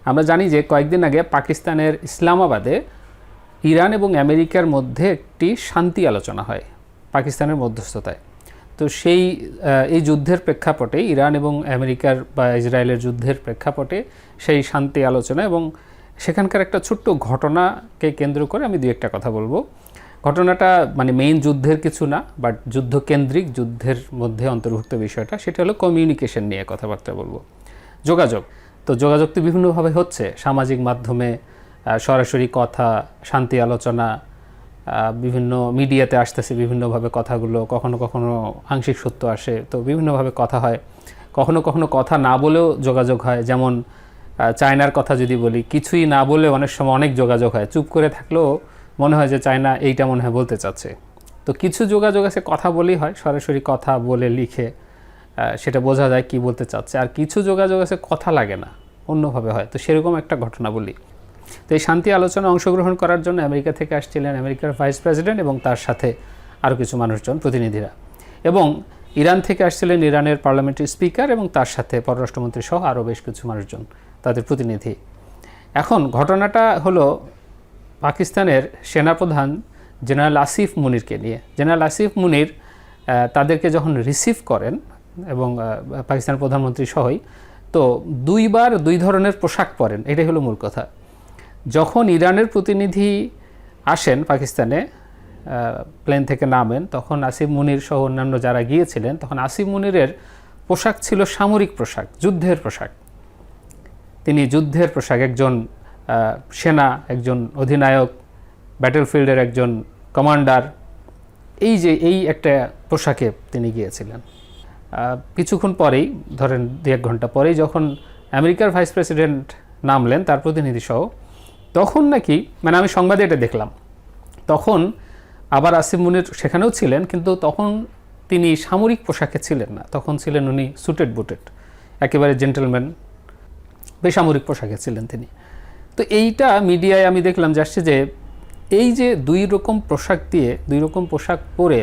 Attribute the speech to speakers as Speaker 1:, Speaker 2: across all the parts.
Speaker 1: আমরা জানি যে কয়েকদিন আগে পাকিস্তানের ইসলামাবাদে ইরান এবং আমেরিকার মধ্যে একটি শান্তি আলোচনা হয় পাকিস্তানের মধ্যস্থতায়। তো এই যুদ্ধের প্রেক্ষাপটে, ইরান এবং আমেরিকার বা ইসরায়েলের যুদ্ধের প্রেক্ষাপটে সেই শান্তি আলোচনা এবং সেখানকার একটা ছোট্ট ঘটনাকে কেন্দ্র করে আমি দু একটা কথা বলবো। ঘটনাটা মানে মেইন যুদ্ধের কিছু না, বাট যুদ্ধকেন্দ্রিক, যুদ্ধের মধ্যে অন্তর্ভুক্ত বিষয়টা, সেটা হলো কমিউনিকেশন নিয়ে কথাবার্তা বলবো। যোগাযোগ তো বিভিন্নভাবে হচ্ছে, সামাজিক মাধ্যমে সরাসরি কথা, শান্তি আলোচনা, বিভিন্ন মিডিয়াতে আসতেছে বিভিন্নভাবে কথাগুলো, কখনো কখনো আংশিক সত্য আসে, তো বিভিন্নভাবে কথা হয়। কখনো কখনো কথা না বলেও যোগাযোগ হয়, যেমন চায়নার কথা যদি বলি, কিছুই না বলে অনেক সময় অনেক যোগাযোগ হয়, চুপ করে থাকলেও মনে হয় যে চায়না এইটা মনে হয় বলতে চাচ্ছে। তো কিছু যোগাযোগ আছে কথা বলেই হয়, সরাসরি কথা বলে লিখে সেটা বোঝা যায় কি বলতে চাচ্ছে, আর কিছু যোগাযোগ আছে কথা লাগে না, অন্যভাবে হয়। তো সেরকম একটা ঘটনা বলি। তো এই শান্তি আলোচনায় অংশগ্রহণ করার জন্য আমেরিকা থেকে আসছিলেন আমেরিকার ভাইস প্রেসিডেন্ট এবং তার সাথে আরও কিছু মানুষজন, প্রতিনিধিরা, এবং ইরান থেকে আসছিলেন ইরানের পার্লামেন্টের স্পিকার এবং তার সাথে পররাষ্ট্রমন্ত্রী সহ আরও বেশ কিছু মানুষজন, তাদের প্রতিনিধি। এখন ঘটনাটা হলো পাকিস্তানের সেনাপ্রধান জেনারেল আসিফ মুনিরকে নিয়ে। জেনারেল আসিফ মুনির তাদেরকে যখন রিসিভ করেন এবং পাকিস্তানের প্রধানমন্ত্রী সহই, তো দুইবার দুই ধরনের পোশাক পরেন, এটাই হলো মূল কথা। যখন ইরানের প্রতিনিধি আসেন পাকিস্তানে, প্লেন থেকে নামেন, তখন আসিফ মুনির সহ অন্যান্য যারা গিয়েছিলেন, তখন আসিফ মুনিরের পোশাক ছিল সামরিক পোশাক, যুদ্ধের পোশাক। তিনি যুদ্ধের পোশাক, একজন সেনা, একজন অধিনায়ক, ব্যাটেলফিল্ডের একজন কমান্ডার, এই একটা পোশাকে তিনি গিয়েছিলেন। কিছুক্ষণ পরেই, ধরেন 2-1 ঘন্টা পরেই, যখন আমেরিকার ভাইস প্রেসিডেন্ট নামলেন তার প্রতিনিধি সহ, তখন নাকি, মানে আমি সংবাদে এটা দেখলাম, তখন আবার আসিফ মুনির সেখানেও ছিলেন, কিন্তু তখন তিনি সামরিক পোশাকে ছিলেন না, তখন ছিলেন উনি সুটেড বুটেড, একেবারে জেন্টেলম্যান, বেসামরিক পোশাকে ছিলেন তিনি। তো এইটা মিডিয়ায় আমি দেখলাম যে আসছে যে এই যে দুই রকম পোশাক দিয়ে, দুই রকম পোশাক পরে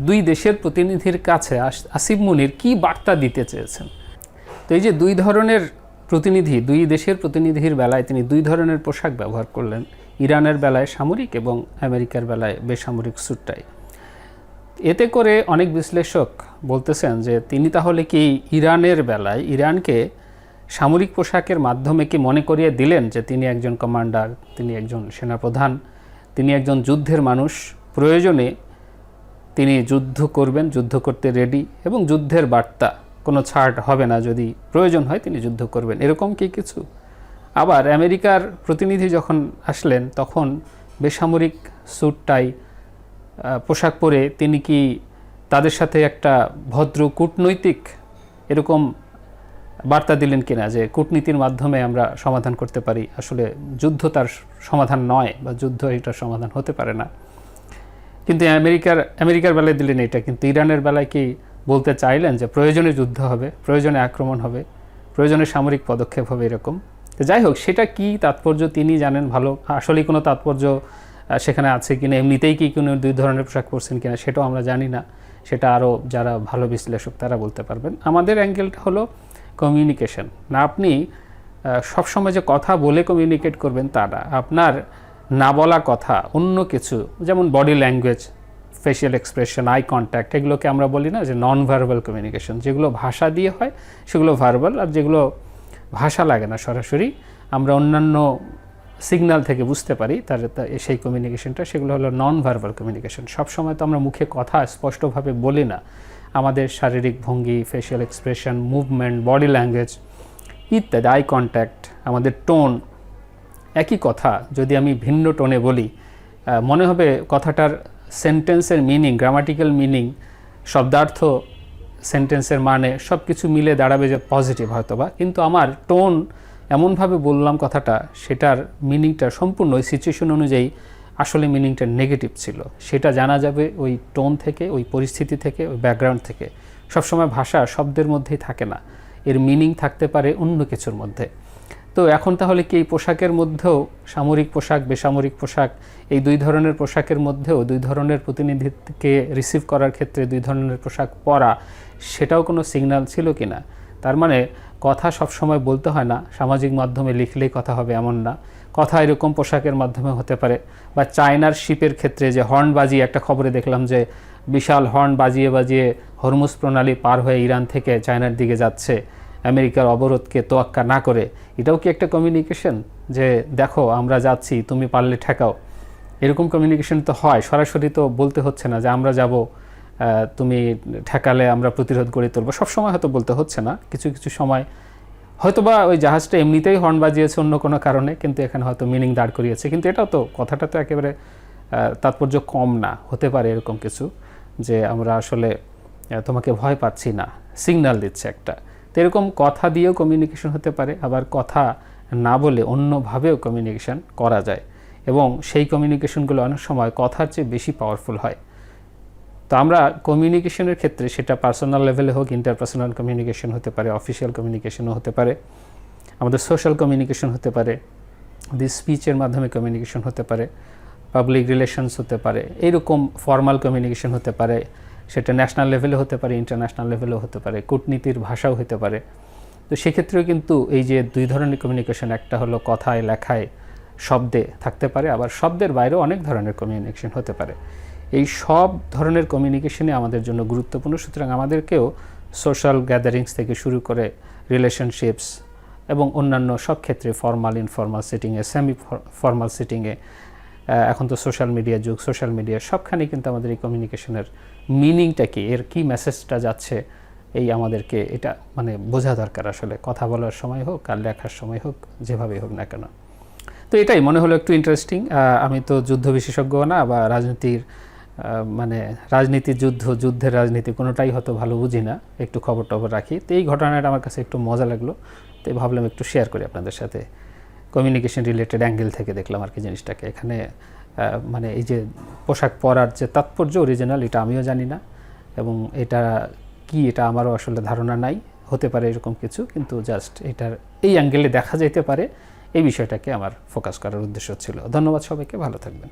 Speaker 1: দুই দেশের প্রতিনিধির কাছে আসিফ মুনির কি বার্তা দিতে চেয়েছেন। তো এই যে দুই ধরনের প্রতিনিধি, দুই দেশের প্রতিনিধির বেলায় তিনি দুই ধরনের পোশাক ব্যবহার করলেন, ইরানের বেলায় সামরিক এবং আমেরিকার বেলায় বেসামরিক স্যুটটাই। এতে করে অনেক বিশ্লেষক বলতেছেন যে তিনি তাহলে কি ইরানের বেলায় ইরানকে সামরিক পোশাকের মাধ্যমে কি মনে করিয়ে দিলেন যে তিনি একজন কমান্ডার, তিনি একজন সেনাপ্রধান, তিনি একজন যুদ্ধের মানুষ, প্রয়োজনে তিনি যুদ্ধ করবেন, যুদ্ধ করতে রেডি, এবং যুদ্ধের বার্তা, কোনো ছাড় হবে না, যদি প্রয়োজন হয় তিনি যুদ্ধ করবেন, এরকম কি কিছু? আবার আমেরিকার প্রতিনিধি যখন আসলেন তখন বেসামরিক স্যুট টাই পোশাক পরে তিনি কি তাদের সাথে একটা ভদ্র কূটনৈতিক এরকম বার্তা দিলেন কিনা, যে কূটনীতির মাধ্যমে আমরা সমাধান করতে পারি, আসলে যুদ্ধ তার সমাধান নয়, বা যুদ্ধ এটার সমাধান হতে পারে না। কিন্তু আমেরিকার বেলায় দিলেন এটা, কিন্তু ইরানের বেলায় কি বলতে চাইলেন যে প্রয়োজনে যুদ্ধ হবে, প্রয়োজনে আক্রমণ হবে, প্রয়োজনে সামরিক পদক্ষেপ হবে, এরকম? তো যাই হোক, সেটা কি তাৎপর্য তিনি জানেন ভালো, আসলেই কোনো তাৎপর্য সেখানে আছে কিনা, এমনিতেই কি কোনো দুই ধরনের পোশাক পরছেন কিনা সেটাও আমরা জানি না, সেটা আরও যারা ভালো বিশ্লেষক তারা বলতে পারবেন। আমাদের অ্যাঙ্গেলটা হলো কমিউনিকেশন না। আপনি সবসময় যে কথা বলে কমিউনিকেট করবেন তা না, আপনার না বলা কথা, অন্য কিছু, যেমন body language, facial expression, eye contact, এগুলোকে আমরা বলি না যে নন ভার্বাল কমিউনিকেশন, যেগুলো ভাষা দিয়ে হয় সেগুলো ভার্বাল, আর যেগুলো ভাষা লাগে না সরাসরি, আমরা অন্যান্য সিগন্যাল থেকে বুঝতে পারি তার সেই কমিউনিকেশনটা, সেগুলো হলো নন ভার্বাল কমিউনিকেশন। সবসময় তো আমরা মুখে কথা স্পষ্টভাবে বলি না, আমাদের শারীরিক ভঙ্গি, facial expression, movement, body language ইত্যাদি, আই কন্ট্যাক্ট, আমাদের টোন, একই কথা যদি আমি ভিন্ন টোনে বলি, মনে হবে কথাটার সেন্টেন্সের মিনিং, গ্রামাটিক্যাল মিনিং, শব্দার্থ, সেন্টেন্সের মানে সব কিছু মিলে দাঁড়াবে যে পজিটিভ হয়তোবা, কিন্তু আমার টোন এমনভাবে বললাম কথাটা, সেটার মিনিংটা সম্পূর্ণ ওই সিচুয়েশন অনুযায়ী আসলে মিনিংটা নেগেটিভ ছিল। সেটা জানা যাবে ওই টোন থেকে, ওই পরিস্থিতি থেকে, ওই ব্যাকগ্রাউন্ড থেকে। সবসময় ভাষা শব্দের মধ্যেই থাকে না, এর মিনিং থাকতে পারে অন্য কিছুর মধ্যে। তো এখন তাহলে কি এই পোশাকের মধ্যেও, সামরিক পোশাক, বেসামরিক পোশাক, এই দুই ধরনের পোশাকের মধ্যেও দুই ধরনের প্রতিনিধিকে রিসিভ করার ক্ষেত্রে দুই ধরনের পোশাক পরা, সেটাও কোনো সিগন্যাল ছিল কি না? তার মানে কথা সব সময় বলতে হয় না, সামাজিক মাধ্যমে লিখলেই কথা হবে এমন না, কথা এরকম পোশাকের মাধ্যমে হতে পারে। বা চায়নার শিপের ক্ষেত্রে যে হর্ন বাজিয়ে, একটা খবরে দেখলাম যে বিশাল হর্ন বাজিয়ে বাজিয়ে হরমুজ প্রণালী পার হয়ে ইরান থেকে চায়নার দিকে যাচ্ছে আমেরিকার অবরোধকে তোয়াক্কা না করে। এটাও কি একটা কমিউনিকেশন, যে দেখো আমরা যাচ্ছি, তুমি পারলে ঠেকাও? এরকম কমিউনিকেশন তো হয়, সরাসরি তো বলতে হচ্ছে না যে আমরা যাব, তুমি ঠেকালে আমরা প্রতিরোধ গড়ে তুলব। সবসময় হয়তো বলতে হচ্ছে না, কিছু কিছু সময় হয়তোবা ওই জাহাজটা এমনিতেই হর্ন বাজিয়েছে অন্য কোনো কারণে, কিন্তু এখানে হয়তো মিনিং দাঁড় করিয়েছে। কিন্তু এটাও তো, কথাটা তো একেবারে তাৎপর্য কম না, হতে পারে এরকম কিছু, যে আমরা আসলে তোমাকে ভয় পাচ্ছি না, সিগন্যাল দিচ্ছে একটা। তো এরকম কথা দিয়েও কমিউনিকেশন হতে পারে, আবার কথা না বলে অন্যভাবেও কমিউনিকেশন করা যায়, এবং সেই কমিউনিকেশনগুলো অনেক সময় কথার চেয়ে বেশি পাওয়ারফুল হয়। তো আমরা কমিউনিকেশনের ক্ষেত্রে, সেটা পার্সোনাল লেভেলে হোক, ইন্টারপার্সোনাল কমিউনিকেশন হতে পারে, অফিসিয়াল কমিউনিকেশনও হতে পারে, আমাদের সোশ্যাল কমিউনিকেশন হতে পারে, স্পিচের মাধ্যমে কমিউনিকেশন হতে পারে, পাবলিক রিলেশনস হতে পারে, এইরকম ফর্মাল কমিউনিকেশন হতে পারে, সেটা ন্যাশনাল লেভেলে হতে পারে, ইন্টারন্যাশনাল লেভেলেও হতে পারে, কূটনীতির ভাষাও হতে পারে। তো সেক্ষেত্রেও কিন্তু এই যে দুই ধরনের কমিউনিকেশন, একটা হলো কথায়, লেখায়, শব্দে থাকতে পারে, আবার শব্দের বাইরেও অনেক ধরনের কমিউনিকেশন হতে পারে। এই সব ধরনের কমিউনিকেশনই আমাদের জন্য গুরুত্বপূর্ণ। সুতরাং আমাদেরকেও সোশ্যাল গ্যাদারিংস থেকে শুরু করে রিলেশনশিপস এবং অন্যান্য সব ক্ষেত্রে, ফর্মাল, ইনফর্মাল সেটিংয়ে, সেমি ফর্মাল সেটিংয়ে, এখন তো সোশ্যাল মিডিয়ার যুগ, সোশ্যাল মিডিয়া সবখানে কিন্তু আমাদের এই কমিউনিকেশনের মিনিংটা কি, এর কি মেসেজটা যাচ্ছে, এই আমাদেরকে এটা মানে বোঝা দরকার আসলে, কথা বলার সময় হোক আর লেখার সময় হোক, যেভাবেই হোক না কেন। তো এটাই মনে হলো একটু ইন্টারেস্টিং। আমি তো যুদ্ধ বিশেষজ্ঞ না, বা রাজনীতির মানে রাজনীতির যুদ্ধের রাজনীতি কোনোটাই হয়তো ভালো বুঝি না, একটু খবর টবর রাখি। তো এই ঘটনাটা আমার কাছে একটু মজা লাগলো, তো ভাবলাম একটু শেয়ার করি আপনাদের সাথে। কমিউনিকেশন রিলেটেড অ্যাঙ্গেল থেকে দেখলাম আর কি জিনিসটাকে। এখানে মানে এই যে পোশাক পরার যে তাৎপর্য অরিজিনাল, এটা আমিও জানি না, এবং এটা কি, এটা আমারও আসলে ধারণা নাই। হতে পারে এরকম কিছু, কিন্তু জাস্ট এটার এই অ্যাঙ্গেলে দেখা যেতে পারে, এই বিষয়টাকে আমার ফোকাস করার উদ্দেশ্য ছিল। ধন্যবাদ সবাইকে, ভালো থাকবেন।